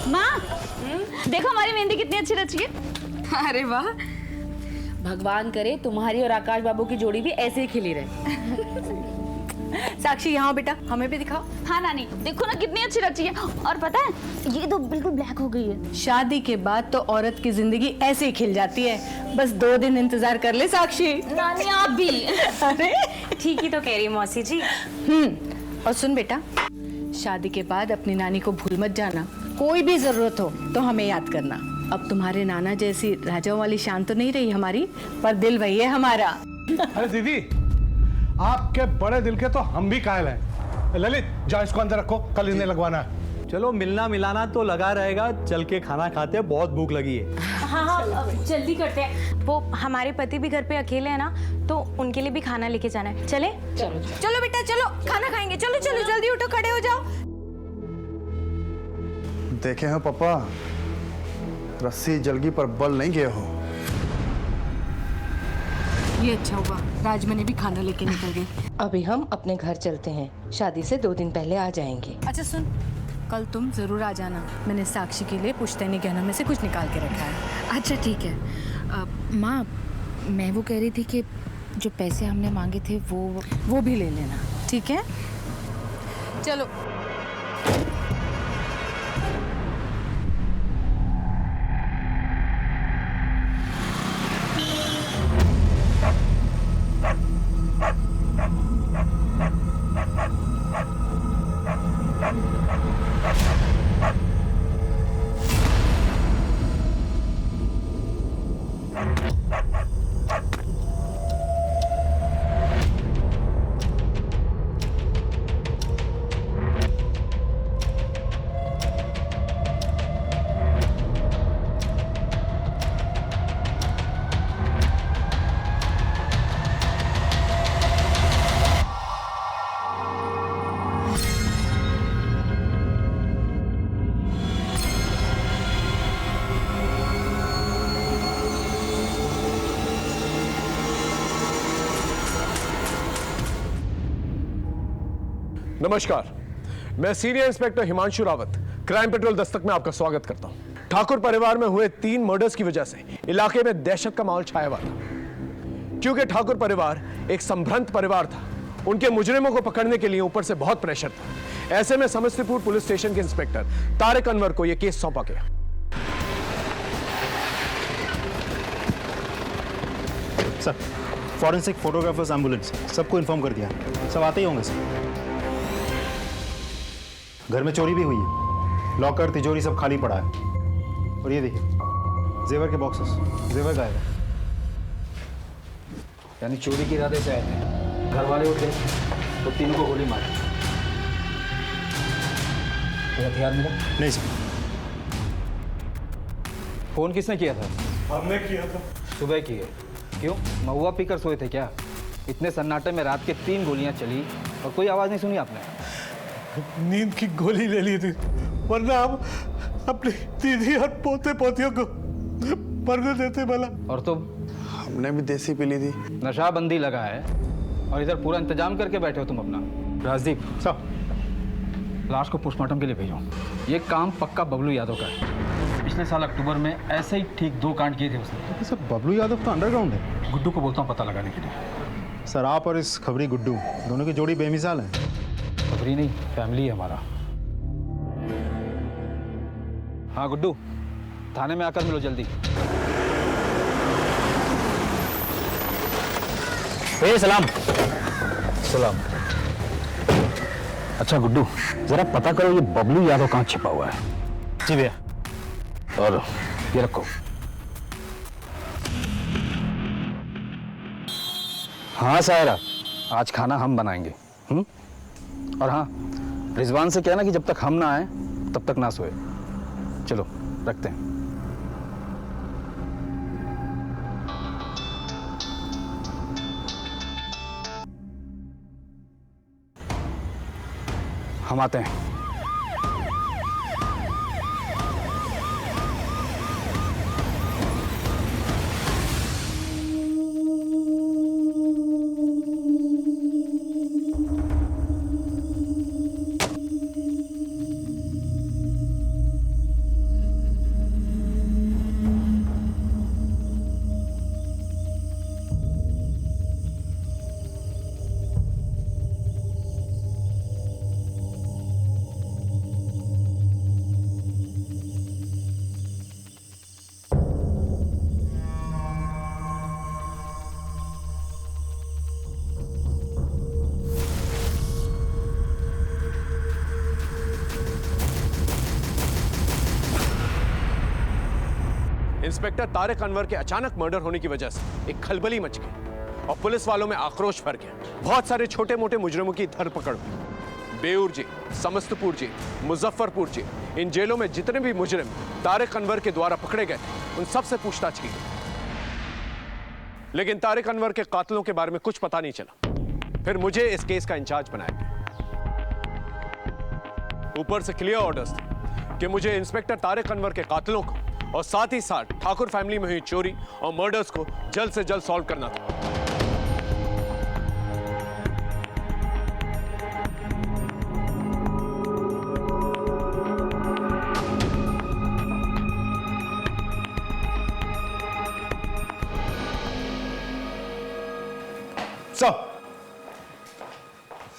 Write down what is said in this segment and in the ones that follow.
माँ देखो हमारी मेहंदी कितनी अच्छी रची है। अरे वाह, भगवान करे तुम्हारी और आकाश बाबू की जोड़ी भी ऐसे ही खिली रहे। साक्षी यहाँ बेटा, हमें भी दिखाओ। हाँ नानी देखो ना कितनी अच्छी रची है। और पता है ये तो बिल्कुल ब्लैक हो गई है। शादी के बाद तो औरत की जिंदगी ऐसे ही खिल जाती है। बस 2 दिन इंतजार कर ले साक्षी। नानी आप भी। अरे ठीक ही तो कह रही मौसी जी। और सुन बेटा, शादी के बाद अपनी नानी को भूल मत जाना। कोई भी जरूरत हो तो हमें याद करना। अब तुम्हारे नाना जैसी राजाओं वाली शान तो नहीं रही हमारी, पर दिल वही है हमारा। अरे दीदी, आपके बड़े दिल के तो हम भी कायल हैं। ललित जाओ इसको अंदर रखो, कल इन्हें लगवाना है। चलो मिलना मिलाना तो लगा रहेगा, चल के खाना खाते हैं, बहुत भूख लगी है। हाँ, जल्दी करते हैं। वो हमारे पति भी घर पे अकेले हैं ना, तो उनके लिए भी खाना लेके जाना है। चले? चलो बेटा चलो, खाना खाएंगे। चलो चलो जल्दी उठो, खड़े हो जाओ। देखे हैं पापा, रस्सी जलगी पर बल नहीं गए हो। ये अच्छा हुआ राजमनी भी खाना लेके निकल गई। अभी हम अपने घर चलते हैं, शादी से 2 दिन पहले आ जाएंगे। अच्छा सुन, कल तुम जरूर आ जाना। मैंने साक्षी के लिए पुश्तैनी गहनों में से कुछ निकाल के रखा है। अच्छा ठीक है। माँ मैं वो कह रही थी कि जो पैसे हमने मांगे थे वो भी ले लेना, ठीक है? चलो। नमस्कार, मैं senior inspector Himanshu Rawat, crime petrol Dastak में आपका स्वागत करता हूं। ठाकुर परिवार में हुए 3 मर्डर्स की वजह से इलाके में दहशत का माहौल छाया हुआ था। क्योंकि ठाकुर परिवार एक संभ्रांत परिवार था, उनके मुजरिमों को पकड़ने के लिए ऊपर से बहुत प्रेशर था। ऐसे में समस्तीपुर पुलिस स्टेशन के इंस्पेक्टर तारिक अनवर को यह केस सौंपा गया। सर, फॉरेंसिक फोटोग्राफर्स एम्बुलेंस सबको इन्फॉर्म कर दिया, सब आते ही होंगे सर। घर में चोरी भी हुई है, लॉकर तिजोरी सब खाली पड़ा है। और ये देखिए जेवर के बॉक्सेस, जेवर गायब है। यानी चोरी के इरादे से आए थे, घर वाले उठे तो तीनों को गोली मारी। कोई हथियार मिला? नहीं सर। फोन किसने किया था? हमने किया था। सुबह किए। क्यों, महुआ पीकर सोए थे क्या? इतने सन्नाटे में रात के 3 गोलियां चली और कोई आवाज नहीं सुनी आपने? नींद की गोली ले ली थी, वरना हम अपनी दीदी और पोते पोतियों को मरने देते भला। और तुम? हमने भी देसी पी ली थी। नशाबंदी लगा है और इधर पूरा इंतजाम करके बैठे हो तुम अपना। राजदीप सर, लाश को पोस्टमार्टम के लिए भेजो। ये काम पक्का बबलू यादव का है। पिछले साल अक्टूबर में ऐसे ही ठीक 2 कांड किए थे उसने। सर बबलू यादव तो अंडरग्राउंड है। गुड्डू को बोलता हूँ पता लगाने के लिए। सर आप और इस खबरी गुड्डू दोनों की जोड़ी बेमिसाल है। खबरी नहीं, फैमिली है हमारा। हाँ गुड्डू, थाने में आकर मिलो जल्दी। सलाम। सलाम। अच्छा गुड्डू, जरा पता करो ये बबलू यादव कहाँ छिपा हुआ है। जी भैया। और ये रखो। हाँ सायरा, आज खाना हम बनाएंगे। और हाँ, रिजवान से कहना कि जब तक हम ना आए तब तक ना सोए। चलो रखते हैं। हम आते हैं। इंस्पेक्टर तारिक अनवर के अचानक मर्डर होने की वजह से एक खलबली मच गई और पुलिस वालों में आक्रोश भर गया। बहुत सारे छोटे मोटे मुजरिमों की धरपकड़ हुई। Beur jail, Samastipur jail, Muzaffarpur jail, इन जेलों में जितने भी मुजरिम तारिक अनवर के द्वारा पकड़े गए उन सबसे पूछताछ की गई, लेकिन तारिक अनवर के कातिलों के बारे में कुछ पता नहीं चला। फिर मुझे इस केस का इंचार्ज बनाया गया। ऊपर से क्लियर ऑर्डर्स थे कि मुझे इंस्पेक्टर तारिक अनवर के कातिलों को और साथ ही साथ ठाकुर फैमिली में हुई चोरी और मर्डर्स को जल्द से जल्द सॉल्व करना था।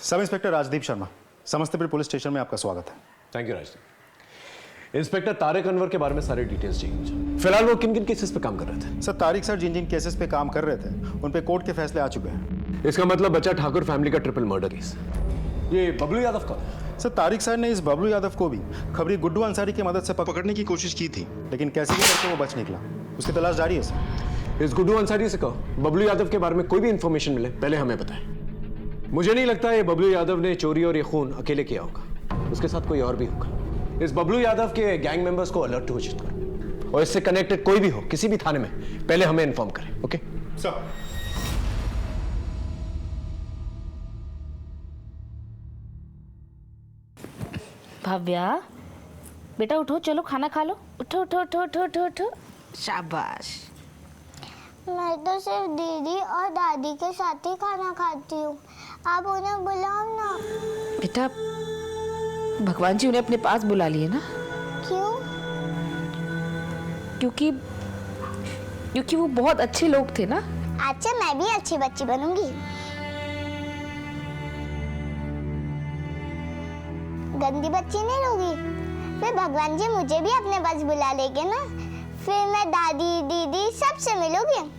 Sub inspector Rajdeep Sharma, Samastipur police station में आपका स्वागत है। Thank you Rajdeep. Inspector Tariq Anwar के बारे में सारी डिटेल्स चाहिए मुझे। फिलहाल वो किन किन केसेस पे काम कर रहे थे? सर, तारिक सर जिन जिन केसेस पे काम कर रहे थे उन पे कोर्ट के फैसले आ चुके हैं। इसका मतलब बचा ठाकुर फैमिली का ट्रिपल मर्डर केस। ये बबलू यादव का? सर, तारिक सर ने इस बबलू यादव को भी खबरी गुड्डू अंसारी की मदद से पकड़ने की कोशिश की थी, लेकिन कैसे भी करके वो बच निकला। उसकी तलाश जारी है सर। इस गुड्डू अंसारी से कहो बबलू यादव के बारे में कोई भी इंफॉर्मेशन मिले पहले हमें बताएं। मुझे नहीं लगता ये बबलू यादव ने चोरी और ये खून अकेले किया होगा, उसके साथ कोई और भी होगा। इस बबलू यादव के गैंग मेंबर्स को अलर्ट घोषित करो और इससे कनेक्टेड कोई भी हो किसी भी थाने में पहले हमें इन्फॉर्म करें। Okay sir. भव्या बेटा उठो, चलो खाना खा लो। उठो उठो उठो उठो उठो उठो। शाबाश। मैं तो सिर्फ दीदी और दादी के साथ ही खाना खाती हूँ, आप उन्हें बुलाओ ना। बेटा भगवान जी उन्हें अपने पास बुला लिए ना। क्यों? क्योंकि वो बहुत अच्छे लोग थे ना। अच्छा, मैं भी अच्छी बच्ची बनूंगी। गंदी बच्ची नहीं होगी। फिर भगवान जी मुझे भी अपने पास बुला लेंगे ना, फिर मैं दादी दीदी सबसे मिलूंगी।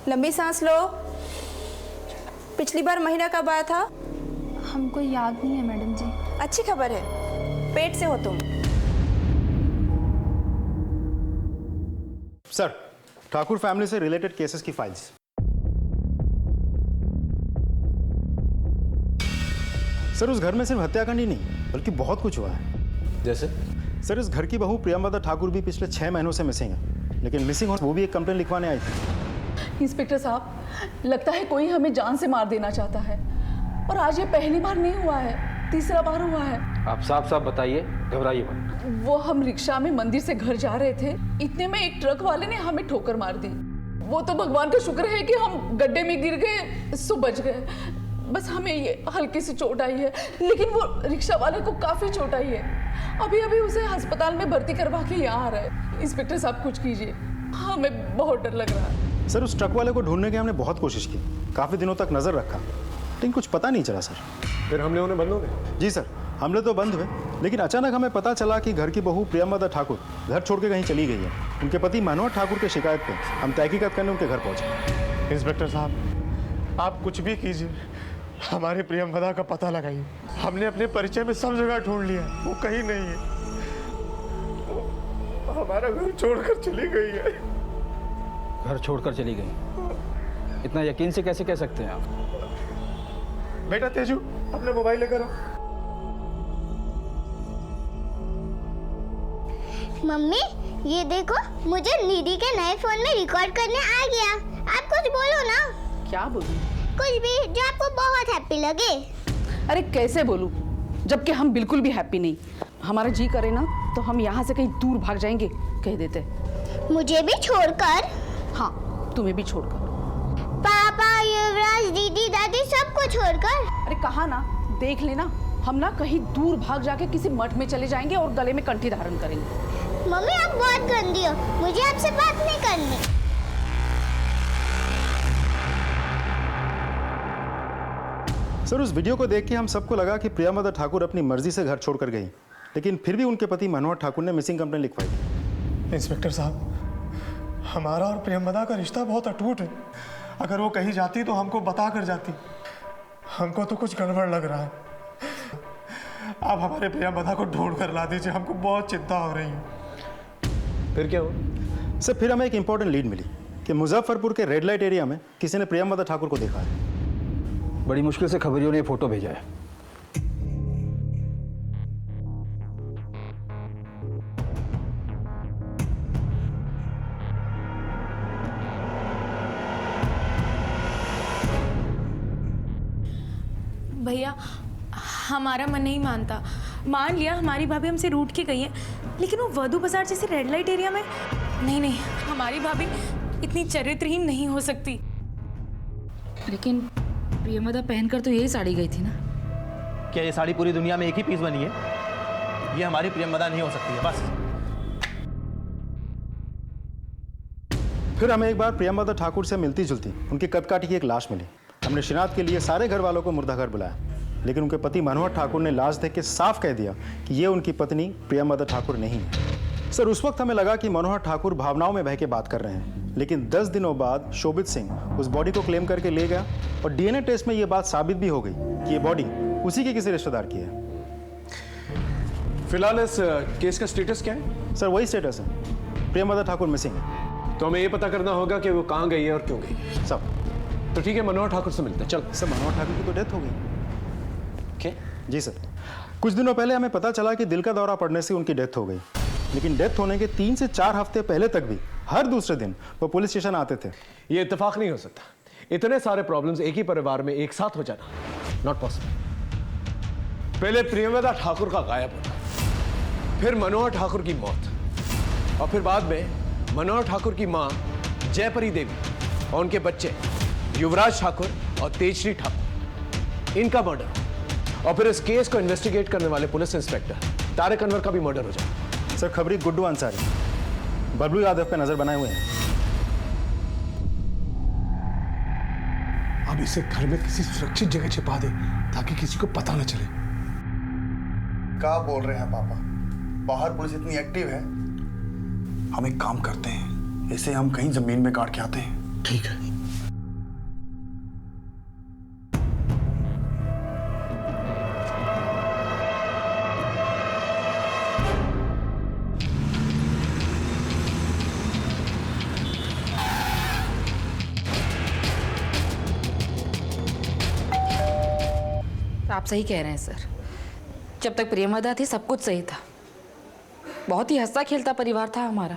लंबी सांस लो। पिछली बार महीना कब आया था? हमको याद नहीं है मैडम जी। अच्छी खबर है, पेट से हो तुम। सर, ठाकुर फैमिली से रिलेटेड केसेस की फाइल्स। सर, उस घर में सिर्फ हत्याकांड ही नहीं बल्कि बहुत कुछ हुआ है। जैसे? सर, इस घर की बहू प्रियंवदा ठाकुर भी पिछले 6 महीनों से मिसिंग है, लेकिन मिसिंग हो वो भी एक कंप्लेंट लिखवाने आई थी। इंस्पेक्टर साहब, लगता है कोई हमें जान से मार देना चाहता है, और आज ये पहली बार नहीं हुआ है, तीसरा बार हुआ है। आप साफ साफ बताइए, घबराइए मत। वो हम रिक्शा में मंदिर से घर जा रहे थे, इतने में एक ट्रक वाले ने हमें ठोकर मार दी। वो तो भगवान का शुक्र है कि हम गड्ढे में गिर गए, सो बच गए। बस हमें ये हल्की सी चोट आई है, लेकिन वो रिक्शा वाले को काफी चोट आई है। अभी अभी उसे अस्पताल में भर्ती करवा के यहाँ आ रहा है। इंस्पेक्टर साहब कुछ कीजिए, हमें बहुत डर लग रहा है। सर, उस ट्रक वाले को ढूंढने की हमने बहुत कोशिश की, काफी दिनों तक नजर रखा, लेकिन कुछ पता नहीं चला। सर, फिर हमले उन्हें बंद हो गए? जी सर, हमले तो बंद हुए, लेकिन अचानक हमें पता चला कि घर की बहू प्रियंवदा ठाकुर घर छोड़ के कहीं चली गई है। उनके पति मनोहर ठाकुर की शिकायत पे हम तहकीकात करने उनके घर पहुंचे। इंस्पेक्टर साहब, आप कुछ भी कीजिए, हमारे प्रियंवदा का पता लगाइए। हमने अपने परिचय में सब जगह ढूंढ लिया, वो कहीं नहीं है। हमारा घर छोड़कर चली गई है। घर छोड़कर चली गई? इतना यकीन से कैसे कह सकते हैं आप? बेटा तेजू, अपना मोबाइल लेकर आओ। मम्मी, ये देखो, मुझे दीदी के नए फोन में रिकॉर्ड करने आ गया। आप कुछ बोलो ना। क्या बोलूं? कुछ भी जो आपको बहुत हैप्पी लगे। अरे कैसे बोलूं, जबकि हम बिल्कुल भी हैप्पी नहीं। हमारा जी करे ना तो हम यहाँ से कहीं दूर भाग जाएंगे, कह देते। मुझे भी छोड़कर? हाँ, तुम्हें भी छोड़कर। पापा, युवराज, दीदी, दादी सबको छोड़कर? अरे कहा ना, देख लेना, हम ना कहीं दूर भाग जाके किसी मठ में चले जाएंगे और गले में कंठी धारण करेंगे। मम्मी आप बहुत गंदी हो, मुझे आपसे बात नहीं करनी। सर उस वीडियो को देख के हम सबको लगा कि प्रियंवदा ठाकुर अपनी मर्जी से घर छोड़कर गई, लेकिन फिर भी उनके पति मनोहर ठाकुर ने मिसिंग कंप्लेंट लिखवाई थी। इंस्पेक्टर साहब, हमारा और प्रियंवदा का रिश्ता बहुत अटूट है। अगर वो कहीं जाती तो हमको बता कर जाती। हमको तो कुछ गड़बड़ लग रहा है। आप हमारे प्रियंवदा को ढूंढ कर ला दीजिए, हमको बहुत चिंता हो रही है। फिर क्या हुआ? सर फिर हमें एक इंपॉर्टेंट लीड मिली कि मुजफ्फरपुर के रेड लाइट एरिया में किसी ने प्रियंवदा ठाकुर को देखा है। बड़ी मुश्किल से खबरियों ने फोटो भेजा है। भैया हमारा मन नहीं मानता। मान लिया हमारी भाभी हमसे रूठ के गई है, लेकिन वो वधू बाजार जैसे रेड लाइट एरिया में नहीं, हमारी भाभी इतनी चरित्रहीन नहीं हो सकती। लेकिन प्रियंवदा पहनकर तो यही साड़ी गई थी ना। क्या ये साड़ी पूरी दुनिया में एक ही पीस बनी है? ये हमारी प्रियंवदा नहीं हो सकती है बस। फिर हमें एक बार प्रियंवदा ठाकुर से मिलती जुलती उनकी कदकाठी की एक लाश मिली। हमने शिनाख्त के लिए सारे घर वालों को मुर्दाघर बुलाया, लेकिन उनके पति मनोहर ठाकुर ने लाश देख के साफ कह दिया कि ये उनकी पत्नी प्रियंवदा ठाकुर नहीं है। सर उस वक्त हमें लगा कि मनोहर ठाकुर भावनाओं में बह के बात कर रहे हैं, लेकिन 10 दिनों बाद शोभित सिंह उस बॉडी को क्लेम करके ले गया और डीएनए टेस्ट में ये बात साबित भी हो गई कि ये बॉडी उसी के किसी रिश्तेदार की है। फिलहाल इस केस का स्टेटस क्या है? सर वही स्टेटस है, प्रियंवदा ठाकुर मिसिंग है। तो हमें ये पता करना होगा कि वो कहाँ गई है और क्यों गई। सब तो ठीक है, मनोहर ठाकुर से मिलते हैं। चल। सर मनोहर ठाकुर की तो डेथ हो गई। क्या? जी सर, कुछ दिनों पहले हमें पता चला कि दिल का दौरा पड़ने से उनकी डेथ हो गई, लेकिन डेथ होने के 3 से 4 हफ्ते पहले तक भी हर दूसरे दिन वो पुलिस स्टेशन आते थे। ये इत्तेफाक नहीं हो सकता। इतने सारे प्रॉब्लम्स एक ही परिवार में एक साथ हो जाना नॉट पॉसिबल। पहले प्रियंवदा ठाकुर का गायब होना, फिर मनोहर ठाकुर की मौत, और फिर बाद में मनोहर ठाकुर की मां जयपरी देवी और उनके बच्चे युवराज ठाकुर और तेजश्री ठाकुर, इनका मर्डर, और फिर इस केस को इन्वेस्टिगेट करने वाले पुलिस इंस्पेक्टर तारिक अनवर का भी मर्डर हो जाए। सर खबरी गुड्डू अंसारी बबलू यादव पे नजर बनाए हुए हैं। अब इसे घर में किसी सुरक्षित जगह छिपा दे ताकि किसी को पता न चले। क्या बोल रहे हैं पापा? बाहर पुलिस इतनी एक्टिव है। हम एक काम करते हैं, इसे हम कहीं जमीन में गाड़ के आते हैं। ठीक है। आप सही कह रहे हैं सर। जब तक प्रियंवदा थी सब कुछ सही था। बहुत ही हंसता खेलता परिवार था हमारा।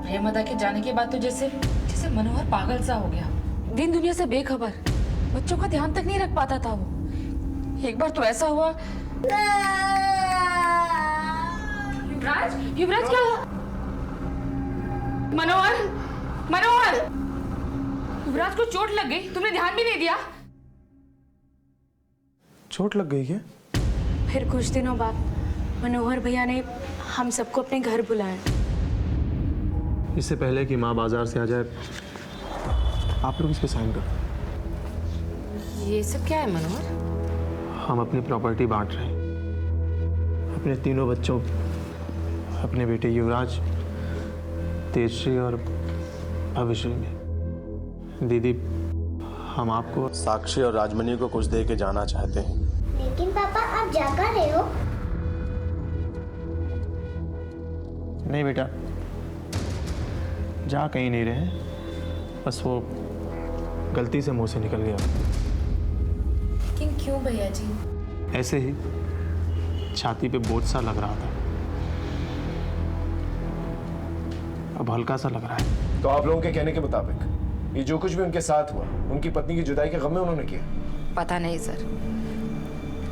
प्रियंवदा के जाने के बाद तो जैसे मनोहर पागल सा हो गया, दिन दुनिया से बेखबर, बच्चों का ध्यान तक नहीं रख पाता था वो। एक बार तो ऐसा हुआ। युवराज क्या हुआ? मनोहर, युवराज को चोट लग गई, तुमने ध्यान भी नहीं दिया। चोट लग गई क्या? फिर कुछ दिनों बाद मनोहर भैया ने हम सबको अपने घर बुलाया। इससे पहले कि माँ बाजार से आ जाए, आप लोग इस पे साइन करो। ये सब क्या है मनोहर? हम अपनी प्रॉपर्टी बांट रहे हैं अपने तीनों बच्चों, अपने बेटे युवराज, तेजश्री और भविष्य में। दीदी, हम आपको साक्षी और राजमणि को कुछ दे के जाना चाहते हैं। लेकिन पापा आप जा कर रहे हो? नहीं बेटा, जा कहीं नहीं रहे, बस वो गलती से मुंह से निकल गया। लेकिन क्यों भैया जी? ऐसे ही छाती पे बोझ सा लग रहा था, अब हल्का सा लग रहा है। तो आप लोगों के कहने के मुताबिक ये जो कुछ भी उनके साथ हुआ उनकी पत्नी की जुदाई के गम में उन्होंने किया? पता नहीं सर,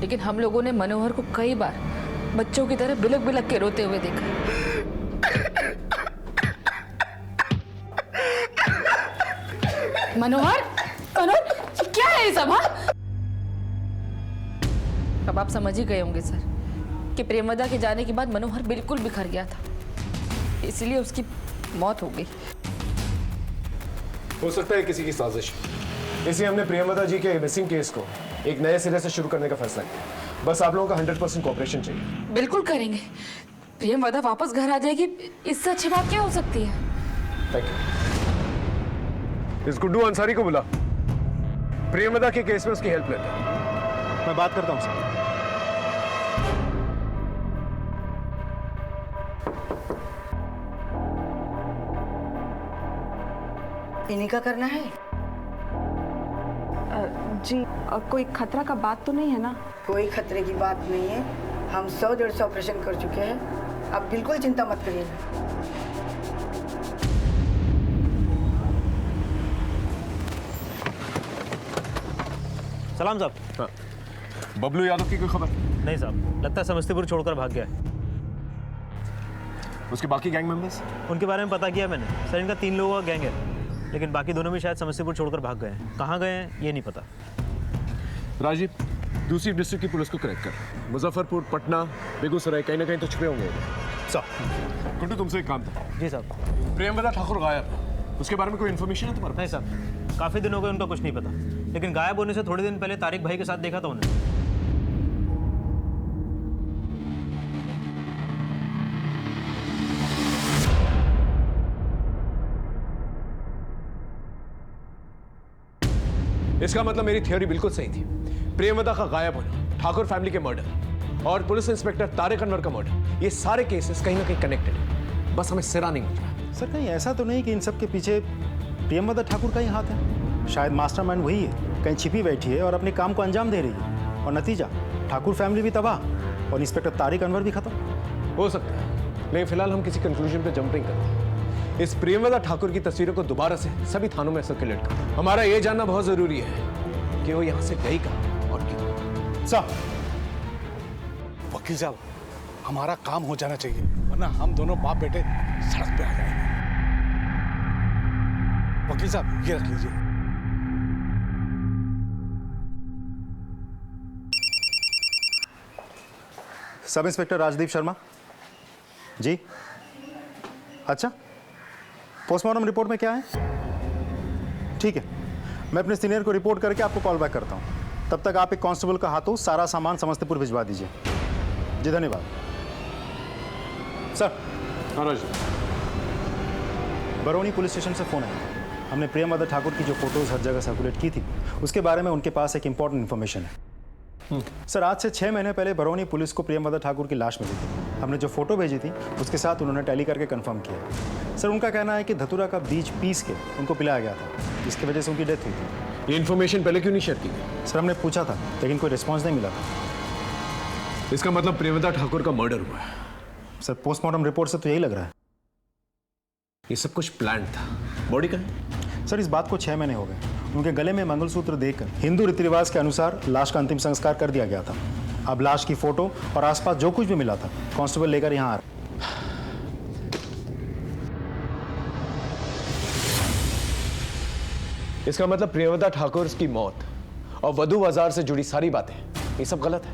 लेकिन हम लोगों ने मनोहर को कई बार बच्चों की तरह बिलक बिलक के रोते हुए देखा। मनोहर, मनोहर, क्या है ये सब? हाँ, अब आप समझ ही गए होंगे सर कि प्रेमवदा के जाने के बाद मनोहर बिल्कुल बिखर गया था, इसलिए उसकी मौत हो गई। हो सकता है किसी की साजिश, इसलिए हमने प्रियमवदा जी के मिसिंग केस को एक नए सिरे से शुरू करने का फैसला किया। बस आप लोगों का 100% कोऑपरेशन चाहिए। बिल्कुल करेंगे। प्रियमवदा वापस घर आ जाएगी, इससे अच्छी बात क्या हो सकती है? Thank you. इस गुड्डू अंसारी को बुला, प्रियमवदा के केस में उसकी हेल्प लेते हैं। मैं बात करता हूँ सर। इन्हीं का करना है? जी कोई खतरा का बात तो नहीं है ना? कोई खतरे की बात नहीं है। हम 100-150 ऑपरेशन कर चुके हैं, आप बिल्कुल चिंता मत करिएगा। सलाम साहब। हाँ। बबलू यादव की कोई खबर? नहीं साहब, लगता है समस्तीपुर छोड़कर भाग गया है। उसके बाकी गैंग मेंबर्स? उनके बारे में पता किया मैंने सर, इनका 3 लोगों का गैंग है, लेकिन बाकी दोनों भी शायद समस्तीपुर छोड़कर भाग गए हैं। कहाँ गए हैं ये नहीं पता। राजीव, दूसरी डिस्ट्रिक्ट की पुलिस को कनेक्ट कर। मुजफ्फरपुर, पटना, बेगूसराय, कहीं ना कहीं तो छुपे होंगे साहब। गुड्डू, तुमसे एक काम था। जी साहब। प्रियमवदा ठाकुर गायब है, उसके बारे में कोई इन्फॉर्मेशन है तुम्हारे? नहीं साहब, काफ़ी दिन हो गए, उनका कुछ नहीं पता, लेकिन गायब होने से थोड़े दिन पहले तारिक भाई के साथ देखा था उन्हें। इसका मतलब मेरी थ्योरी बिल्कुल सही थी। प्रियमवदा का गायब होना, ठाकुर फैमिली के मर्डर और पुलिस इंस्पेक्टर तारिक अनवर का मर्डर, ये सारे केसेस कहीं ना कहीं कनेक्टेड है। बस हमें सिरा नहीं मिल रहा। सर कहीं ऐसा तो नहीं कि इन सब के पीछे प्रियमवदा ठाकुर का ही हाथ है? शायद मास्टरमाइंड वही है, कहीं छिपी बैठी है और अपने काम को अंजाम दे रही है, और नतीजा ठाकुर फैमिली भी तबाह और इंस्पेक्टर तारिक अनवर भी खत्म। हो सकता है, लेकिन फिलहाल हम किसी कंक्लूजन पे जंपिंग करते हैं। इस प्रियमवदा ठाकुर की तस्वीरों को दोबारा से सभी थानों में सर्कुलेट करें। हमारा ये जानना बहुत जरूरी है कि वो यहाँ से गई कहाँ और क्यों। साहब, वकील साहब, हमारा काम हो जाना चाहिए, वरना हम दोनों बाप बेटे सड़क पे आ जाएंगे। वकील साहब, ये रख लीजिए। Sub inspector Rajdeep Sharma ji. अच्छा, पोस्टमार्टम रिपोर्ट में क्या है? ठीक है, मैं अपने सीनियर को रिपोर्ट करके आपको कॉल बैक करता हूं। तब तक आप एक कांस्टेबल का हाथों सारा सामान समस्तीपुर भिजवा दीजिए। जी धन्यवाद सर। बरौनी पुलिस स्टेशन से फोन आया। हमने प्रियमवदा ठाकुर की जो फोटोज हर जगह सर्कुलेट की थी, उसके बारे में उनके पास एक इंपॉर्टेंट इन्फॉर्मेशन है। सर, आज से 6 महीने पहले बरौनी पुलिस को प्रियमवदा ठाकुर की लाश मिली थी। हमने जो फोटो भेजी थी उसके साथ उन्होंने टैली करके कंफर्म किया। सर, उनका कहना है कि धतूरा का बीज पीस के उनको पिलाया गया था, जिसकी वजह से उनकी डेथ हुई थी। ये इन्फॉर्मेशन पहले क्यों नहीं शेयर की गई? सर, हमने पूछा था लेकिन कोई रिस्पॉन्स नहीं मिला था। इसका मतलब प्रियमवदा ठाकुर का मर्डर हुआ है। सर, पोस्टमार्टम रिपोर्ट से तो यही लग रहा है। ये सब कुछ प्लान था। बॉडी कहाँ है? सर, इस बात को 6 महीने हो गए। उनके गले में मंगलसूत्र देकर हिंदू रीति रिवाज के अनुसार लाश का अंतिम संस्कार कर दिया गया था। अब लाश की फोटो और आसपास जो कुछ भी मिला था कांस्टेबल लेकर यहाँ आ रहा। इसका मतलब प्रियमवदा ठाकुर की मौत और वधू बाजार से जुड़ी सारी बातें, ये सब गलत है।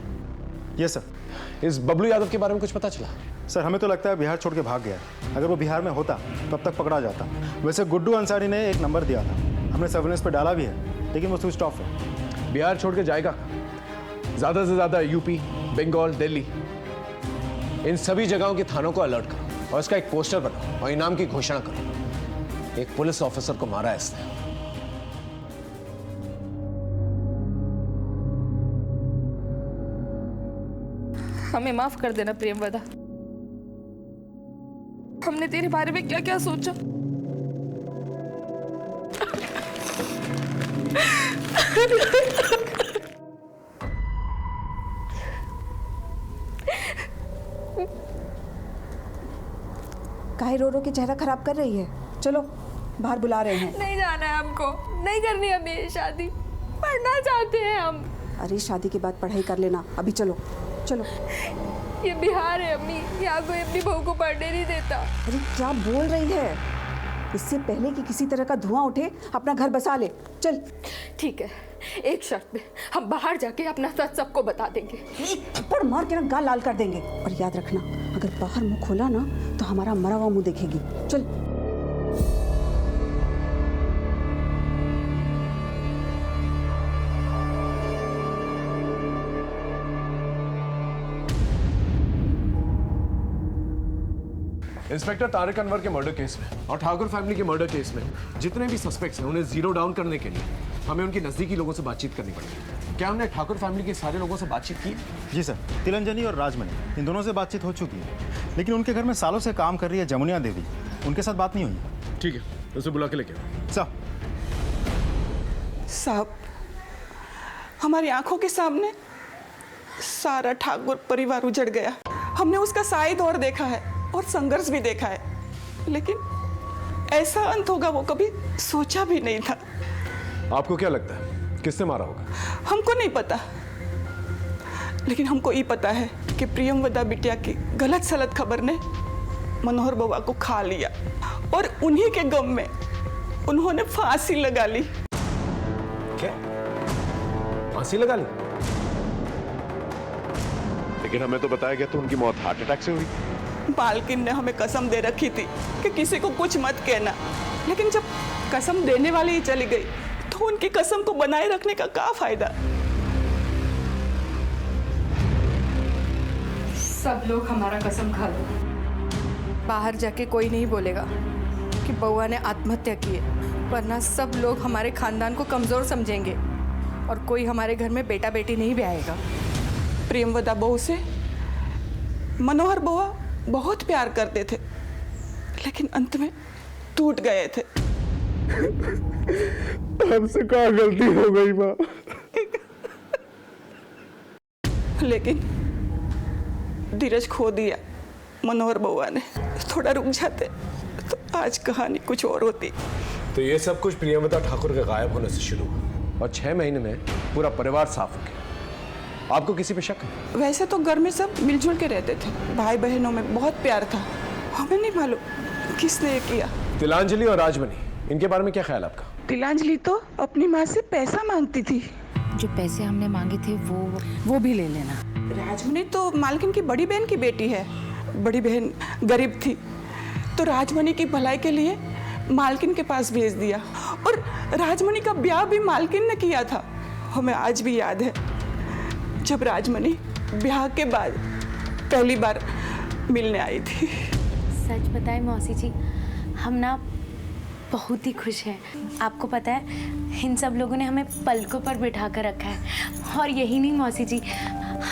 Yes sir. इस बबलू यादव के बारे में कुछ पता चला? सर, हमें तो लगता है बिहार छोड़ के भाग गया है। अगर वो बिहार में होता तब तक पकड़ा जाता। वैसे गुड्डू अंसारी ने एक नंबर दिया था, हमने सर्वेलेंस पे डाला भी है, लेकिन वो स्विच ऑफ है। बिहार छोड़ के जाएगा? ज्यादा से ज्यादा यूपी, बंगाल, दिल्ली, इन सभी जगहों के थानों को अलर्ट करो और इसका एक पोस्टर बनाओ और इनाम की घोषणा करो। एक पुलिस ऑफिसर को मारा है इसने। हमें माफ कर देना प्रियमवदा, हमने तेरे बारे में क्या क्या सोचा। काहे रो रो के चेहरा खराब कर रही है? चलो बाहर बुला रहे हैं। नहीं जाना है हमको, नहीं करनी अभी ये शादी, पढ़ना चाहते हैं हम। अरे शादी के बाद पढ़ाई कर लेना, अभी चलो चलो। ये बिहार है अम्मी, यहाँ कोई अपनी बहू को पढ़ने नहीं देता। अरे क्या बोल रही है? इससे पहले कि किसी तरह का धुआं उठे अपना घर बसा ले, चल। ठीक है, एक शर्त पे, हम बाहर जाके अपना सच सबको बता देंगे। एक थप्पड़ मार के ना गाल लाल कर देंगे। और याद रखना, अगर बाहर मुंह खोला ना तो हमारा मरा हुआ मुंह देखेगी। चल। इंस्पेक्टर तारिक अनवर के मर्डर केस में और ठाकुर फैमिली के मर्डर केस में जितने भी सस्पेक्ट्स हैं उन्हें जीरो डाउन करने के लिए हमें उनकी नजदीकी लोगों से बातचीत करनी पड़ेगी। क्या हमने ठाकुर फैमिली के सारे लोगों से बातचीत की? जी सर, तिलंजनी और राजमणि इन दोनों से बातचीत हो चुकी है, लेकिन उनके घर में सालों से काम कर रही है जमुनिया देवी, उनके साथ बात नहीं हुई। ठीक है, उसे बुला के लेके आओ। साहब, हमारी आंखों के सामने सारा ठाकुर परिवार उजड़ गया। हमने उसका साई दौर देखा है और संघर्ष भी देखा है, लेकिन ऐसा अंत होगा वो कभी सोचा भी नहीं था। आपको क्या लगता है किसने मारा होगा? हमको नहीं पता, लेकिन हमको ये पता है कि प्रियमवदा बिटिया की गलत सलत खबर ने मनोहर बुआ को खा लिया और उन्हीं के गम में उन्होंने फांसी लगा ली। क्या? फांसी लगा ली? लेकिन हमें तो बताया गया तो उनकी मौत हार्ट अटैक से हुई। मालकिन ने हमें कसम दे रखी थी कि किसी को कुछ मत कहना, लेकिन जब कसम देने वाली ही चली गई तो उनकी कसम को बनाए रखने का क्या फायदा? सब लोग हमारा कसम खा लो, बाहर जाके कोई नहीं बोलेगा कि बउआ ने आत्महत्या की है, वरना सब लोग हमारे खानदान को कमजोर समझेंगे और कोई हमारे घर में बेटा बेटी नहीं भी आएगा। प्रेमवदा बहू से मनोहर बुआ बहुत प्यार करते थे, लेकिन अंत में टूट गए थे। हमसे क्या गलती हो गई माँ? लेकिन धीरज खो दिया मनोहर बुआ ने। थोड़ा रुक जाते तो आज कहानी कुछ और होती। तो ये सब कुछ प्रियमवदा ठाकुर के गायब होने से शुरू हुआ और 6 महीने में पूरा परिवार साफ हो गया। आपको किसी पे शक है? वैसे तो घर में सब मिलजुल के रहते थे, भाई बहनों में बहुत प्यार था। हमें नहीं मालूम किसने ये किया। तिलांजलि और राजमणि, इनके बारे में क्या ख्याल आपका? तिलांजलि तो अपनी माँ से पैसा मांगती थी। जो पैसे हमने मांगे थे वो भी ले लेना। राजमणि तो मालकिन की बड़ी बहन की बेटी है। बड़ी बहन गरीब थी तो राजमणि की भलाई के लिए मालकिन के पास भेज दिया और राजमणि का ब्याह भी मालकिन ने किया था। हमें आज भी याद है जब राजमणि ब्याह के बाद पहली बार मिलने आई थी। सच बताएं मौसी जी, हम ना बहुत ही खुश हैं। आपको पता है इन सब लोगों ने हमें पलकों पर बिठा कर रखा है। और यही नहीं मौसी जी,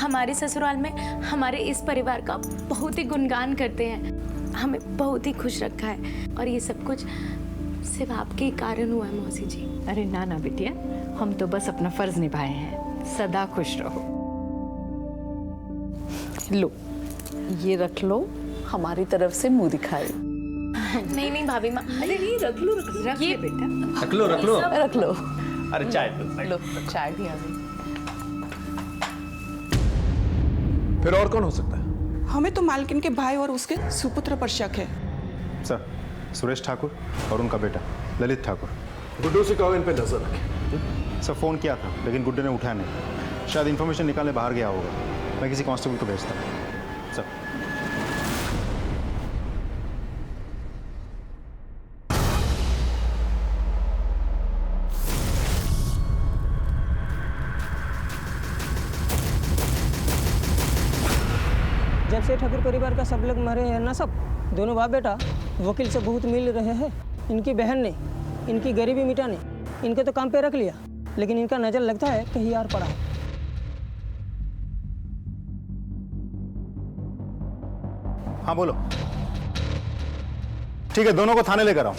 हमारे ससुराल में हमारे इस परिवार का बहुत ही गुणगान करते हैं। हमें बहुत ही खुश रखा है और ये सब कुछ सिर्फ आपके ही कारण हुआ है मौसी जी। अरे ना ना बिटिया, हम तो बस अपना फर्ज निभाए हैं। सदा खुश रहो। लो, ये रख लो, हमारी तरफ से मुंह दिखाए। नहीं नहीं भाभी माँ, अरे ये रख लो ये बेटा, रख लो रख लो। अरे चाय लो, चाय भी आ गई। फिर और कौन हो सकता है? हमें तो मालकिन के भाई और उसके सुपुत्र पर शक है। सर, सुरेश ठाकुर और उनका बेटा ललित ठाकुर। गुड्डू से कहो इन पे नजर रखें। सर, फोन किया था लेकिन गुड्डू ने उठाया नहीं, शायद इन्फॉर्मेशन निकालने बाहर गया होगा। मैं किसी कांस्टेबल को भेजता हूँ। सर, जब से ठाकुर परिवार का सब लोग मरे हैं ना, सब दोनों बाप बेटा वकील से बहुत मिल रहे हैं। इनकी बहन ने इनकी गरीबी मिटाने इनके तो काम पे रख लिया, लेकिन इनका नजर लगता है कहीं और पड़ा है। हाँ बोलो। ठीक है, दोनों को थाने लेकर आओ।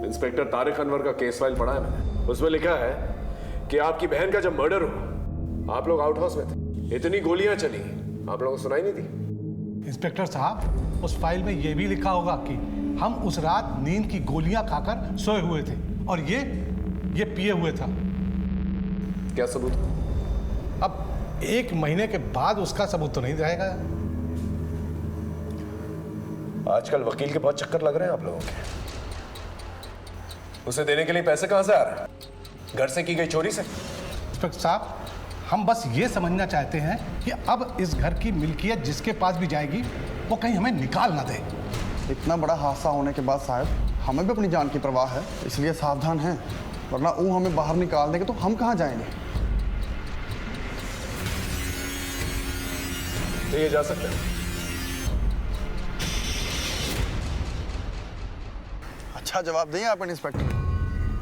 इंस्पेक्टर तारिक अनवर का केस फाइल पढ़ा है मैंने। उसमें लिखा है कि आपकी बहन का जब मर्डर हुआ आप लोग आउट हाउस में थे, इतनी गोलियां चली आप लोगों को सुनाई नहीं दी। इंस्पेक्टर साहब, उस फाइल में यह भी लिखा होगा कि हम उस रात नींद की गोलियां खाकर सोए हुए थे और ये पिए हुए था। क्या सबूत? अब 1 महीने के बाद उसका सबूत तो नहीं रहेगा। आजकल वकील के बहुत चक्कर लग रहे हैं आप लोगों के। उसे देने के लिए पैसे कहां से आ रहे हैं? घर से की गई चोरी से? इंस्पेक्टर साहब, हम बस ये समझना चाहते हैं कि अब इस घर की मिल्कियत जिसके पास भी जाएगी वो कहीं हमें निकाल ना दे। इतना बड़ा हादसा होने के बाद साहब हमें भी अपनी जान की परवाह है, इसलिए सावधान हैं, वरना वो हमें बाहर निकाल देंगे तो हम कहाँ जाएंगे। तो ये जा सकते हैं। अच्छा जवाब दिए आप इंस्पेक्टर,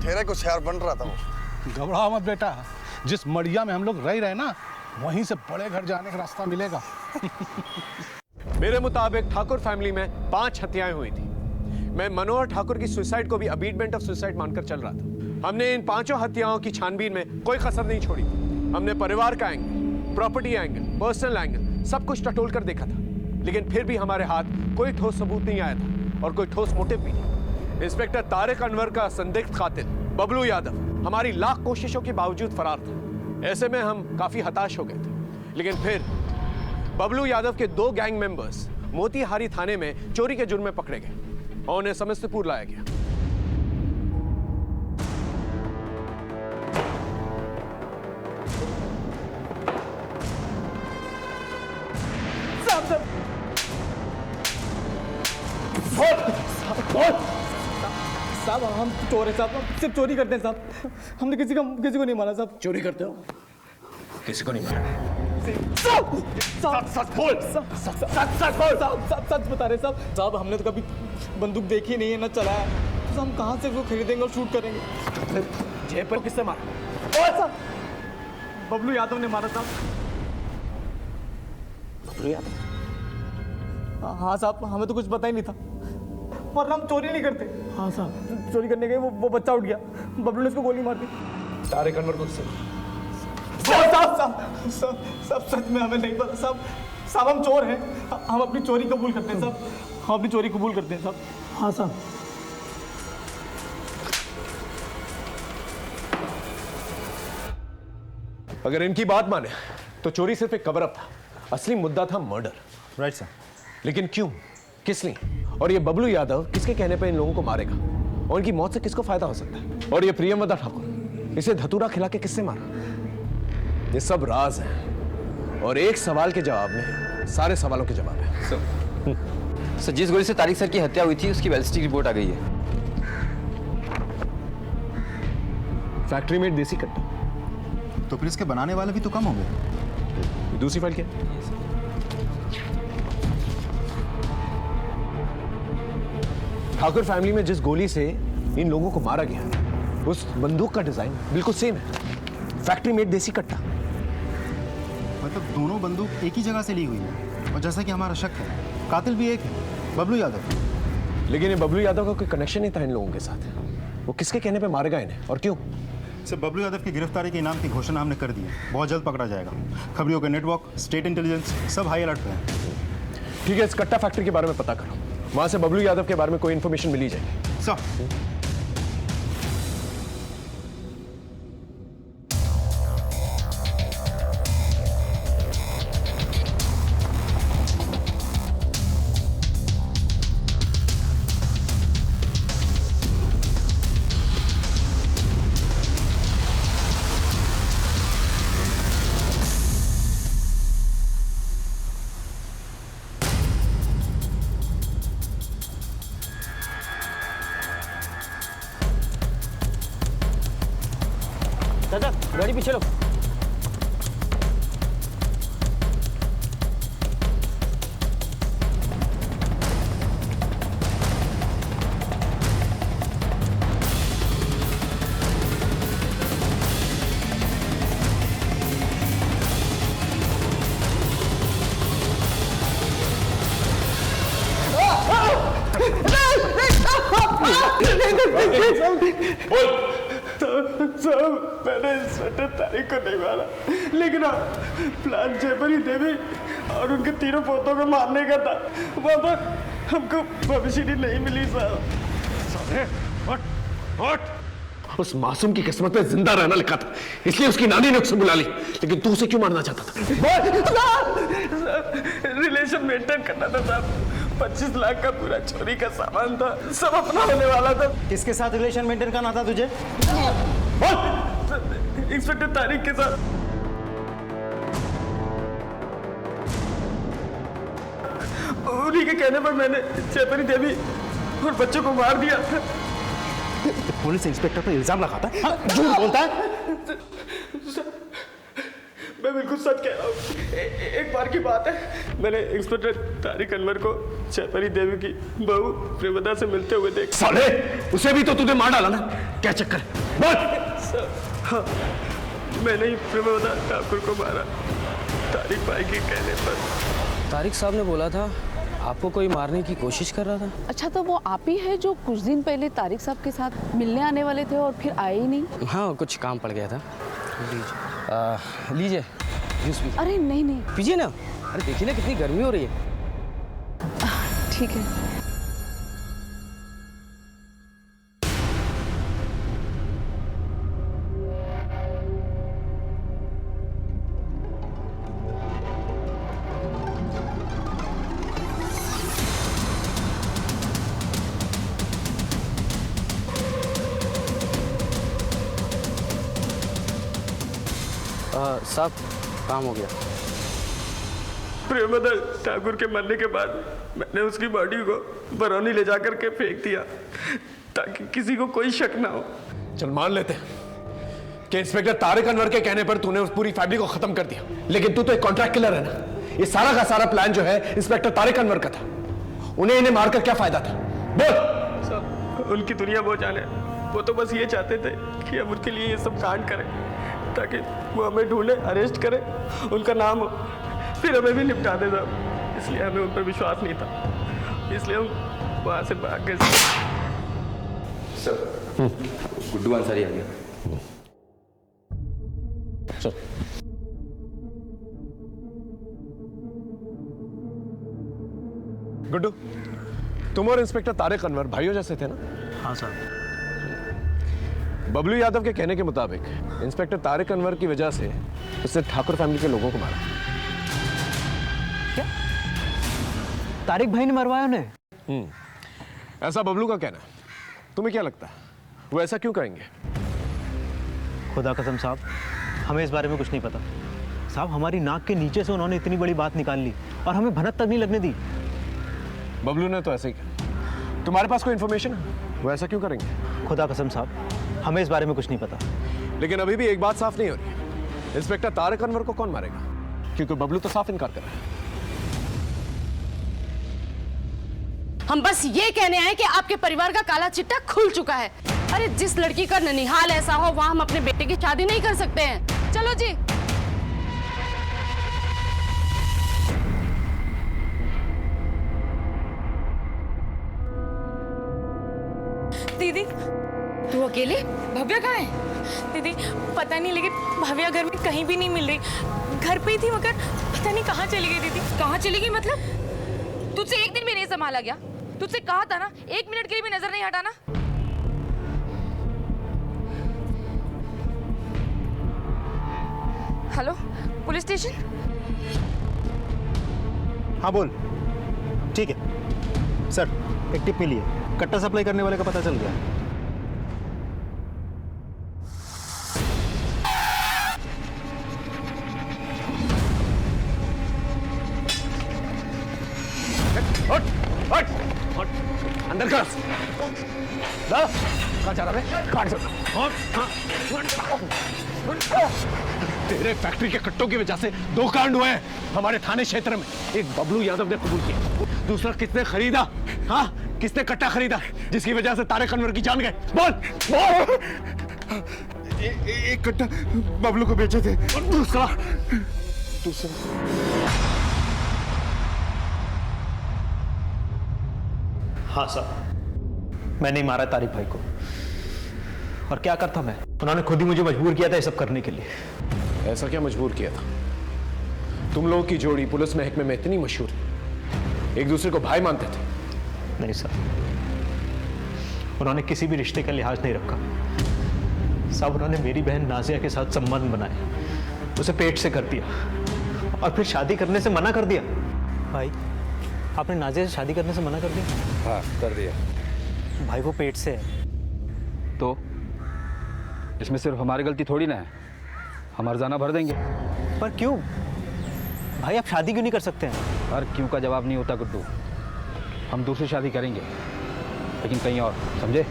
ठहरे कुछ यार बन रहा था वो। घबराओ मत बेटा, जिस मड़िया में हम लोग रह रहे ना वहीं से बड़े घर जाने का रास्ता मिलेगा। मेरे मुताबिक ठाकुर फैमिली में 5 हत्याएं हुई थी। मैं मनोहर ठाकुर की सुसाइड को भी अबीटमेंट ऑफ सुसाइड मानकर चल रहा था। हमने इन 5 हत्याओं की छानबीन में कोई कसर नहीं छोड़ी। हमने परिवार का angle, property angle, personal angle सब कुछ टटोल कर देखा था, लेकिन फिर भी हमारे हाथ कोई ठोस सबूत नहीं आया था और कोई ठोस मोटिव भी नहीं। इंस्पेक्टर तारिक अनवर का संदिग्ध कातिल बबलू यादव हमारी लाख कोशिशों के बावजूद फरार था। ऐसे में हम काफी हताश हो गए थे, लेकिन फिर बबलू यादव के 2 गैंग मेंबर्स मोतीहारी थाने में चोरी के जुर्म में पकड़े गए और उन्हें समस्तीपुर लाया गया। साहब हम चोर हैं साहब, सिर्फ चोरी करते हैं साहब, हमने किसी को नहीं मारा साहब। चोरी करते हो? किसी को नहीं मारा? सच बोल, सच बता रहे साहब। साहब हमने तो कभी बंदूक देखी नहीं है, ना चलाया, तो हम कहाँ से वो खरीदेंगे और शूट करेंगे? जेब पर किससे मारा? बबलू यादव ने मारा साहब। बबलू यादव? हाँ साहब, हमें तो कुछ पता ही नहीं था और हम चोरी नहीं करते। हाँ साहब, चोरी करने गए, वो बच्चा उठ गया, बबलू ने उसको गोली मार दी। तारिक अनवर को सब सच में हमें नहीं पता साहब। साहब हम चोर हैं, हम अपनी चोरी कबूल करते हैं साहब, हम अपनी चोरी कबूल करते हैं साहब। हाँ साहब। अगर इनकी बात माने तो चोरी सिर्फ एक कवर अप था, असली मुद्दा था मर्डर। Right sir. लेकिन क्यों, किस लिए, और ये बबलू यादव किसके कहने पर इन लोगों को मारेगा, और इनकी मौत से किसको फायदा हो सकता है? और ये प्रियमवदा ठाकुर, इसे धतूरा खिला के किससे मारा? ये सब राज हैं और एक सवाल के जवाब में सारे सवालों के जवाब है। सर जिस गोली से तारिक सर की हत्या हुई थी उसकी बैलिस्टिक रिपोर्ट आ गई है। फैक्ट्री मेड देसी कट्टा, तो फिर इसके बनाने वाले भी तो कम होंगे। दूसरी फाइल क्या? ठाकुर फैमिली में जिस गोली से इन लोगों को मारा गया उस बंदूक का डिजाइन बिल्कुल सेम है, फैक्ट्री मेड देसी कट्टा। मतलब दोनों बंदूक एक ही जगह से ली हुई है और जैसा कि हमारा शक है कातिल भी एक है, बबलू यादव। लेकिन ये बबलू यादव का कोई कनेक्शन नहीं था इन लोगों के साथ। वो किसके कहने पे मारेगा इन्हें और क्यों? सर बबलू यादव की गिरफ्तारी के इनाम की घोषणा हमने कर दी है, बहुत जल्द पकड़ा जाएगा। खबरियों का नेटवर्क, स्टेट इंटेलिजेंस सब हाई अलर्ट पे है। ठीक है, इस कट्टा फैक्ट्री के बारे में पता करो, वहां से बबलू यादव के बारे में कोई इन्फॉर्मेशन मिली जाएगी। सर चाचा गाड़ी पीछे लो। सब मैंने इंस्पेक्टर तारिक को नहीं मारा, लेकिन प्लान जयपरी देवी और उनके तीनों पोतों को मारने का था। वहाँ पर हमको भविष्य नहीं मिली साहब। उस मासूम की किस्मत में जिंदा रहना लिखा था, इसलिए उसकी नानी ने उसे बुला ली। लेकिन तू उसे क्यों मारना चाहता था? रिलेशन मेंटेन करना था साहब। 25 लाख का पूरा चोरी का सामान था, सब अपना होने वाला था। किसके साथ रिलेशन मेंटेन करना था तुझे? इंस्पेक्टर तारिक के साथ। उन्हीं के कहने पर मैंने चेतनी देवी और बच्चों को मार दिया। पुलिस इंस्पेक्टर पर इल्जाम लगाता है, झूठ बोलता है। मैं बिल्कुल सच कह रहा हूँ। एक बार की बात है, मैंने इंस्पेक्टर तारिक अनवर को चेतनी देवी की बहू प्रेमदा से मिलते हुए देखा। साले, उसे भी तो तूने मार डाला ना, क्या चक्कर है? बोल। हाँ, मैंने ही प्रेमदा ठाकुर को मारा, तारिक भाई के कहने पर। तारिक साहब ने बोला था आपको कोई मारने की कोशिश कर रहा था। अच्छा, तो वो आप ही है जो कुछ दिन पहले तारिक साहब के साथ मिलने आने वाले थे और फिर आए ही नहीं? हाँ, कुछ काम पड़ गया था। लीजिए जूस पीजिए। अरे नहीं नहीं, पीजिए ना। अरे देखिए ना कितनी गर्मी हो रही है। ठीक है। साहब, काम हो गया। प्रेमदा ठाकुर के मरने के बाद मैंने उसकी बॉडी को बरौनी ले जाकर के फेंक दिया ताकि किसी को कोई शक ना हो। चल मान लेते हैं कि इंस्पेक्टर तारिक अनवर के कहने पर तूने उस पूरी फैमिली को खत्म कर दिया, लेकिन तू तो एक कॉन्ट्रैक्ट किलर है ना। ये सारा का सारा प्लान जो है इंस्पेक्टर तारिक अनवर का था। उन्हें इन्हें मारकर क्या फायदा था? बोल। सब उनकी दुनिया वो जाने, वो तो बस ये चाहते थे कि हम उनके लिए ये सब कांड करें ताकि वो हमें ढूंढे, अरेस्ट करे, उनका नाम हो, फिर हमें भी निपटा दे साहब। इसलिए हमें उन पर विश्वास नहीं था, इसलिए हम वहां से भाग गए। सर, गुड्डू अंसारी आ गया। चल। गुड्डू, तुम और इंस्पेक्टर तारिक अनवर भाइयों जैसे थे ना? हाँ साहब। बबलू यादव के कहने के मुताबिक इंस्पेक्टर तारिक अनवर की वजह से उसने ठाकुर फैमिली के लोगों को मारा। क्या? तारिक भाई ने मरवाया उन्हें? ऐसा बबलू का कहना है। तुम्हें क्या लगता है वो ऐसा क्यों कहेंगे? खुदा कसम साहब, हमें इस बारे में कुछ नहीं पता साहब। हमारी नाक के नीचे से उन्होंने इतनी बड़ी बात निकाल ली और हमें भनक तक नहीं लगने दी। बबलू ने तो ऐसे ही कहा। तुम्हारे पास कोई इंफॉर्मेशन है वो ऐसा क्यों करेंगे? खुदा कसम साहब, हमें इस बारे में कुछ नहीं पता। लेकिन अभी भी एक बात साफ नहीं हो रही है, इंस्पेक्टर तारिक अनवर को कौन मारेगा? क्योंकि बबलू तो साफ इनकार कर रहा है। हम बस ये कहने आए कि आपके परिवार का काला चिट्टा खुल चुका है। अरे जिस लड़की का ननिहाल ऐसा हो वहां हम अपने बेटे की शादी नहीं कर सकते हैं। चलो जी। दीदी, तू अकेले? भव्या कहाँ है? दीदी पता नहीं, लेकिन भव्या घर में कहीं भी नहीं मिल रही। घर पे ही थी मगर पता नहीं कहाँ चली गई। दीदी कहाँ चली गई मतलब? तुझसे एक दिन भी नहीं संभाला गया? तुझसे कहा था ना 1 मिनट के लिए भी नजर नहीं हटाना। Hello, police station? हाँ बोल। ठीक है सर, एक टिप मिली है, कट्टा सप्लाई करने वाले का पता चल गया। अंदर कर। कहाँ जा रहा है? तेरे फैक्ट्री के कट्टों की वजह से 2 कांड हुए हैं हमारे थाने क्षेत्र में। एक बबलू यादव ने कबूल किया, दूसरा किसने खरीदा? हाँ, किसने कट्टा खरीदा जिसकी वजह से तारिक अनवर की जान गए? बोल बोल। एक कट्टा बबलू को बेचे थे और दूसरा हाँ साहब, मैंने ही मारा तारिक भाई को। और क्या करता मैं? उन्होंने खुद ही मुझे मजबूर किया था ये सब करने के लिए। ऐसा क्या मजबूर किया था? तुम लोगों की जोड़ी पुलिस महकमे में इतनी मशहूर, एक दूसरे को भाई मानते थे, नहीं साहब, उन्होंने किसी भी रिश्ते का लिहाज नहीं रखा साहब। उन्होंने मेरी बहन नाजिया के साथ संबंध बनाए, उसे पेट से कर दिया और फिर शादी करने से मना कर दिया। भाई, आपने नाजिया से शादी करने से मना कर दिया? हाँ, कर दिया। भाई वो पेट से है। तो इसमें सिर्फ हमारी गलती थोड़ी ना है, हम हर्जाना भर देंगे। पर क्यों भाई, आप शादी क्यों नहीं कर सकते हैं? हर क्यों का जवाब नहीं होता गुड्डू। हम दूसरी शादी करेंगे, लेकिन कहीं और, समझे?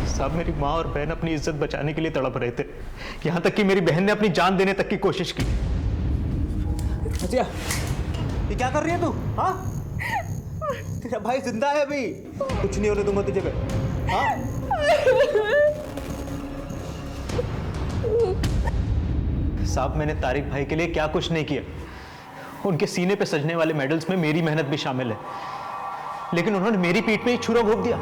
साहब, मेरी माँ और बहन अपनी इज्जत बचाने के लिए तड़प रहे थे, यहाँ तक कि मेरी बहन ने अपनी जान देने तक की कोशिश की। नाजिया, ये क्या कर रही है तू? हाँ, तेरा भाई जिंदा है अभी, कुछ नहीं होने दूंगा तुझे मैं। हाँ? साहब, मैंने तारिक भाई के लिए क्या कुछ नहीं किया। उनके सीने पे सजने वाले मेडल्स में मेरी मेहनत भी शामिल है, लेकिन उन्होंने मेरी पीठ में ही छुरा घोंप दिया।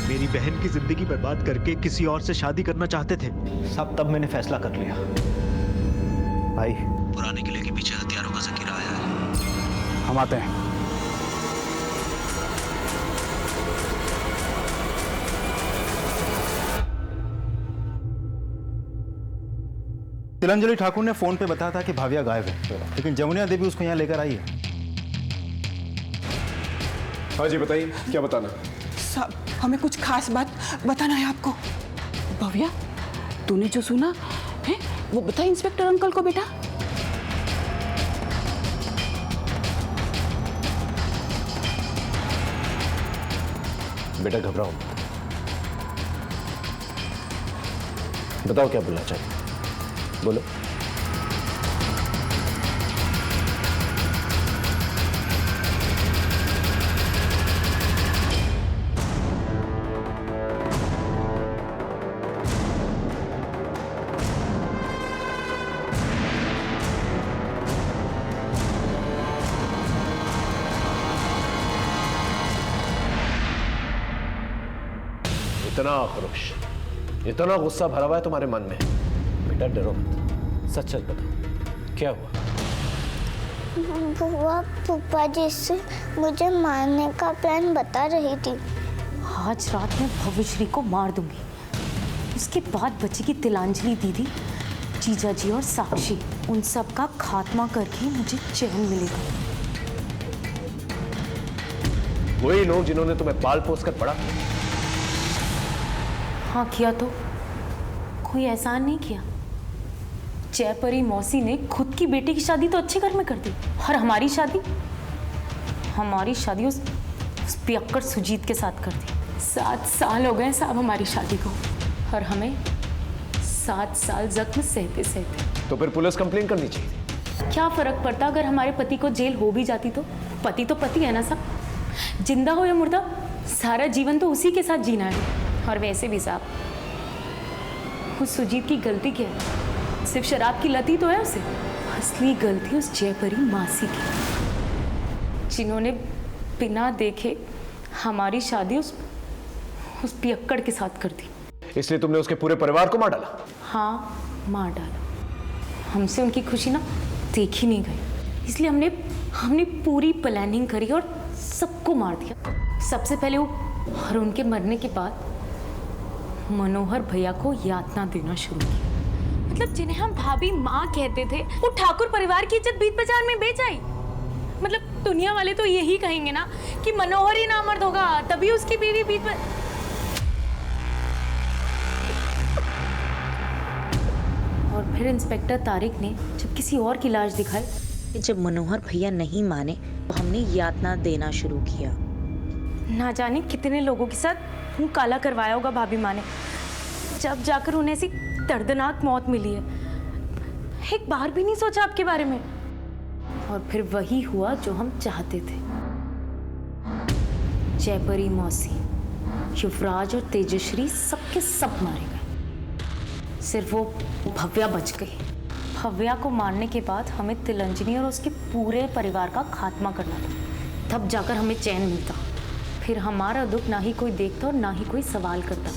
मेरी बहन की जिंदगी बर्बाद करके किसी और से शादी करना चाहते थे साहब। तब मैंने फैसला कर लिया। भाई, पुराने किले के पीछे हथियारों का जखीरा आया है, हम आते हैं। तिलंजलि ठाकुर ने फोन पे बताया था कि भाविया गायब है, लेकिन जमुनिया देवी उसको यहाँ लेकर आई है। हाँ जी, बताइए क्या बताना? साहब, हमें कुछ खास बात बताना है आपको। भव्या, तूने जो सुना है वो बता इंस्पेक्टर अंकल को बेटा। बेटा घबराओ मत, बताओ क्या बोलना चाहिए, बोलो। इतना आक्रोश, इतना गुस्सा भरा हुआ है तुम्हारे मन में। बेटा डरो मत, सच सच बताओ क्या हुआ? बुआ फूफा जी से मुझे मारने का प्लान बता रही थी। आज रात में भव्यश्री को मार दूंगी, उसके बाद बचेगी तिलांजलि दीदी, जीजा जी और साक्षी। उन सब का खात्मा करके मुझे चैन मिलेगा। वही लोग जिन्होंने तुम्हें पाल पोस कर पढ़ा। हाँ किया, तो कोई एहसान नहीं किया। जयपरी मौसी ने खुद की बेटी की शादी तो अच्छे घर में कर दी, और हमारी शादी उस पियक्कड़ सुजीत के साथ कर दी। 7 साल हो गए साहब हमारी शादी को, और हमें 7 साल जख्म सहते सहते। तो फिर पुलिस कंप्लेन करनी चाहिए। क्या फर्क पड़ता अगर हमारे पति को जेल हो भी जाती तो? पति तो पति है ना साहब, जिंदा हो या मुर्दा, सारा जीवन तो उसी के साथ जीना है। और वैसे भी साहब, उस सुजीत की गलती क्या है? सिर्फ शराब की लत ही तो है उसे। असली गलती उस जयपरी मासी की, जिन्होंने बिना देखे हमारी शादी उस पियक्कड़ के साथ कर दी। इसलिए तुमने उसके पूरे परिवार को मार डाला? हाँ, मार डाला। हमसे उनकी खुशी ना देखी नहीं गई, इसलिए हमने पूरी प्लानिंग करी और सबको मार दिया। सबसे पहले वो, और उनके मरने के बाद मनोहर भैया को यातना देना शुरू किया। मतलब जिन्हें हम भाभी माँ कहते थे, वो ठाकुर परिवार की इज्जत बीच बाजार में बेच आई। मतलब दुनिया वाले तो यही कहेंगे ना कि मनोहर ही नामर्द होगा, तभी उसकी बीवी बीच में। और फिर इंस्पेक्टर तारिक ने जब किसी और की लाश दिखाई, जब मनोहर भैया नहीं माने तो हमने यातना देना शुरू किया। ना जाने कितने लोगों के साथ मुंह काला करवाया होगा भाभी माँ ने, जब जाकर उन्हें ऐसी दर्दनाक मौत मिली है। एक बार भी नहीं सोचा आपके बारे में। और फिर वही हुआ जो हम चाहते थे। जयपरी मौसी, युवराज और तेजश्री सबके सब मारे गए, सिर्फ वो भव्या बच गई। भव्या को मारने के बाद हमें तिलंजनी और उसके पूरे परिवार का खात्मा करना था, तब जाकर हमें चैन मिलता। फिर हमारा दुख ना ही कोई देखता और ना ही कोई सवाल करता,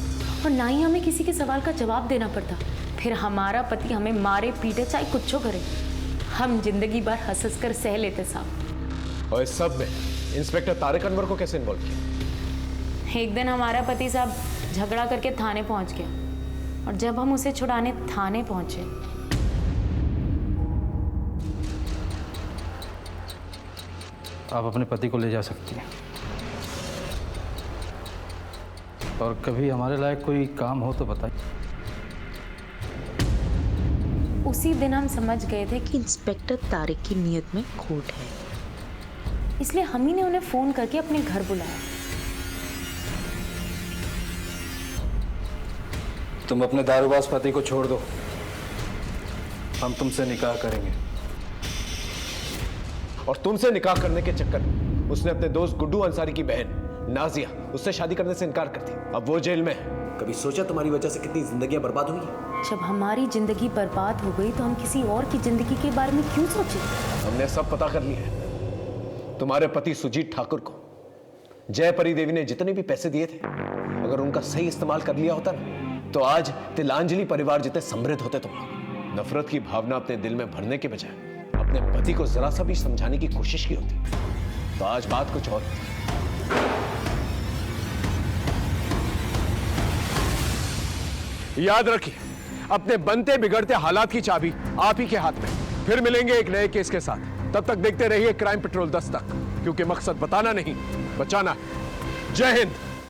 और ना ही हमें किसी के सवाल का जवाब देना पड़ता। फिर हमारा पति हमें मारे पीटे चाहे कुछ करे, हम जिंदगी भर हंस हंस कर सह लेते साहब। और इस सब में इंस्पेक्टर तारिक अनवर को कैसे इन्वॉल्व किया? एक दिन हमारा पति साहब झगड़ा करके थाने पहुंच गया और जब हम उसे छुड़ाने थाने पहुंचे, आप अपने पति को ले जा सकती हैं, और कभी हमारे लायक कोई काम हो तो बताइए। उसी दिन हम समझ गए थे कि इंस्पेक्टर तारिक की नीयत में खोट है, इसलिए हम ही ने उन्हें फोन करके अपने घर बुलाया। तुम अपने दारूबाज पति को छोड़ दो, हम तुमसे निकाह करेंगे। और तुमसे निकाह करने के चक्कर में उसने अपने दोस्त गुड्डू अंसारी की बहन नाजिया उससे शादी करने से इनकार कर दी। अब वो जेल में है। कभी सोचा तुम्हारी वजह से कितनी जिंदगियां बर्बाद हुई? जब हमारी जिंदगी बर्बाद हो गई तो हम किसी और की जिंदगी के बारे में क्यों सोचे? हमने सब पता कर लिया है। तुम्हारे पति सुजीत ठाकुर को जयपरी देवी ने जितने भी पैसे दिए थे, अगर उनका सही इस्तेमाल कर लिया होता ना, तो आज तिलांजलि परिवार जितने समृद्ध होते तुम लोग। नफरत की भावना अपने दिल में भरने के बजाय अपने पति को जरा सा भी समझाने की कोशिश की होती, तो आज बात कुछ और होती। याद रखिए, अपने बनते बिगड़ते हालात की चाबी आप ही के हाथ में। फिर मिलेंगे एक नए केस के साथ। तब तक देखते रहिए क्राइम पेट्रोल दस्तक, क्योंकि मकसद बताना नहीं, बचाना है। जय हिंद।